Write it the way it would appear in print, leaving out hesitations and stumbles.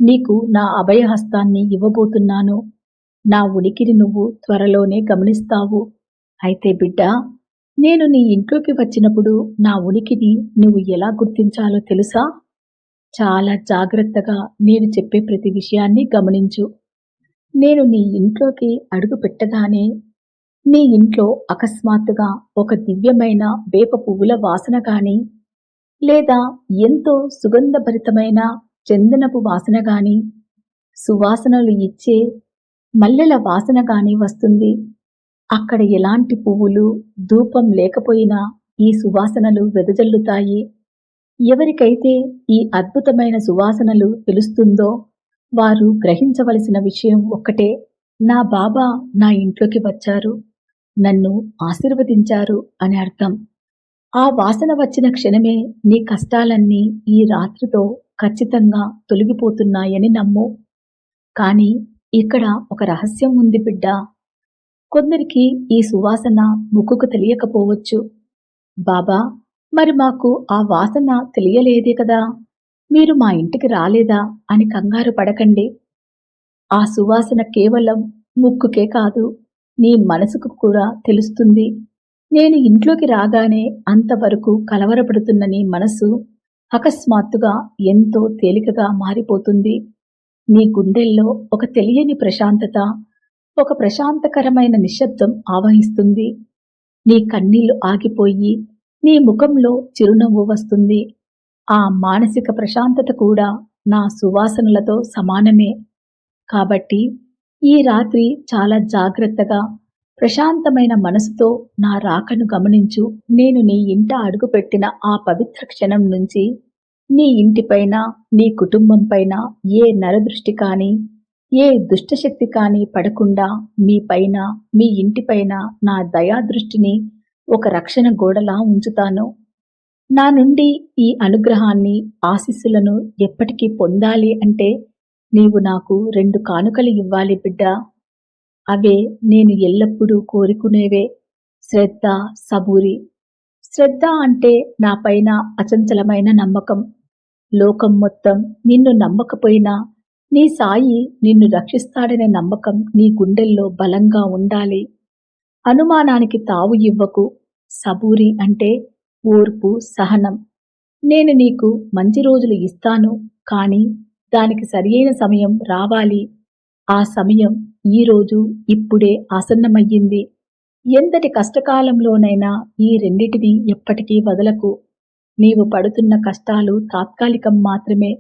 నీకు నా అభయహస్తాన్ని ఇవ్వబోతున్నాను. నా ఉనికిని నువ్వు త్వరలోనే గమనిస్తావు. అయితే బిడ్డా, నేను నీ ఇంట్లోకి వచ్చినప్పుడు నా ఉనికిని నువ్వు ఎలా గుర్తించాలో తెలుసా? చాలా జాగ్రత్తగా నేను చెప్పే ప్రతి విషయాన్ని గమనించు. నేను నీ ఇంట్లోకి అడుగు పెట్టగానే నీ ఇంట్లో అకస్మాత్తుగా ఒక దివ్యమైన వేప పువ్వుల వాసన గాని, లేదా ఎంతో సుగంధభరితమైన చందనపు వాసన గాని, సువాసనలు ఇచ్చే మల్లెల వాసన గాని వస్తుంది. అక్కడ ఎలాంటి పువ్వులు, ధూపం లేకపోయినా ఈ సువాసనలు వెదజల్లుతాయి. ఎవరికైతే ఈ అద్భుతమైన సువాసనలు తెలుస్తుందో వారు గ్రహించవలసిన విషయం ఒక్కటే: నా బాబా నా ఇంట్లోకి వచ్చారు, నన్ను ఆశీర్వదించారు అని అర్థం. ఆ వాసన వచ్చిన క్షణమే నీ కష్టాలన్నీ ఈ రాత్రితో ఖచ్చితంగా తొలగిపోతున్నాయని నమ్ము. కానీ ఇక్కడ ఒక రహస్యం ఉంది బిడ్డా. కొందరికి ఈ సువాసన ముక్కుకు తెలియకపోవచ్చు. బాబా, మరి మాకు ఆ వాసన తెలియలేదే కదా, మీరు మా ఇంటికి రాలేదా అని కంగారు పడకండి. ఆ సువాసన కేవలం ముక్కుకే కాదు, నీ మనసుకు కూడా తెలుస్తుంది. నేను ఇంట్లోకి రాగానే అంతవరకు కలవరపడుతున్న నీ మనసు అకస్మాత్తుగా ఎంతో తేలికగా మారిపోతుంది. నీ గుండెల్లో ఒక తెలియని ప్రశాంతత, ఒక ప్రశాంతకరమైన నిశ్శబ్దం ఆవహిస్తుంది. నీ కన్నీళ్లు ఆగిపోయి నీ ముఖంలో చిరునవ్వు వస్తుంది. ఆ మానసిక ప్రశాంతత కూడా నా సువాసనలతో సమానమే. కాబట్టి ఈ రాత్రి చాలా జాగ్రత్తగా, ప్రశాంతమైన మనసుతో నా రాకను గమనించు. నేను నీ ఇంట అడుగుపెట్టిన ఆ పవిత్ర క్షణం నుంచి నీ ఇంటిపైన, నీ కుటుంబంపైన ఏ నరదృష్టి కానీ, ఏ దుష్టశక్తి కానీ పడకుండా మీపైన, మీ ఇంటిపైన నా దయాదృష్టిని ఒక రక్షణ గోడలా ఉంచుతాను. నా నుండి ఈ అనుగ్రహాన్ని, ఆశీస్సులను ఎప్పటికీ పొందాలి అంటే నీవు నాకు 2 కానుకలు ఇవ్వాలి బిడ్డా. అవే నేను ఎల్లప్పుడూ కోరుకునేవే: శ్రద్ధ, సబూరి. శ్రద్ధ అంటే నాపైన అచంచలమైన నమ్మకం. లోకం మొత్తం నిన్ను నమ్మకపోయినా నీ సాయి నిన్ను రక్షిస్తాడనే నమ్మకం నీ గుండెల్లో బలంగా ఉండాలి. అనుమానానికి తావు ఇవ్వకు. సబూరి అంటే ఓర్పు, సహనం. నేను నీకు మంచి రోజులు ఇస్తాను, కానీ దానికి సరియైన సమయం రావాలి. ఆ సమయం ఈరోజు, ఇప్పుడే ఆసన్నమయ్యింది. ఎంతటి కష్టకాలంలోనైనా ఈ రెండిటిని ఎప్పటికీ వదలకు. నీవు పడుతున్న కష్టాలు తాత్కాలికం మాత్రమే.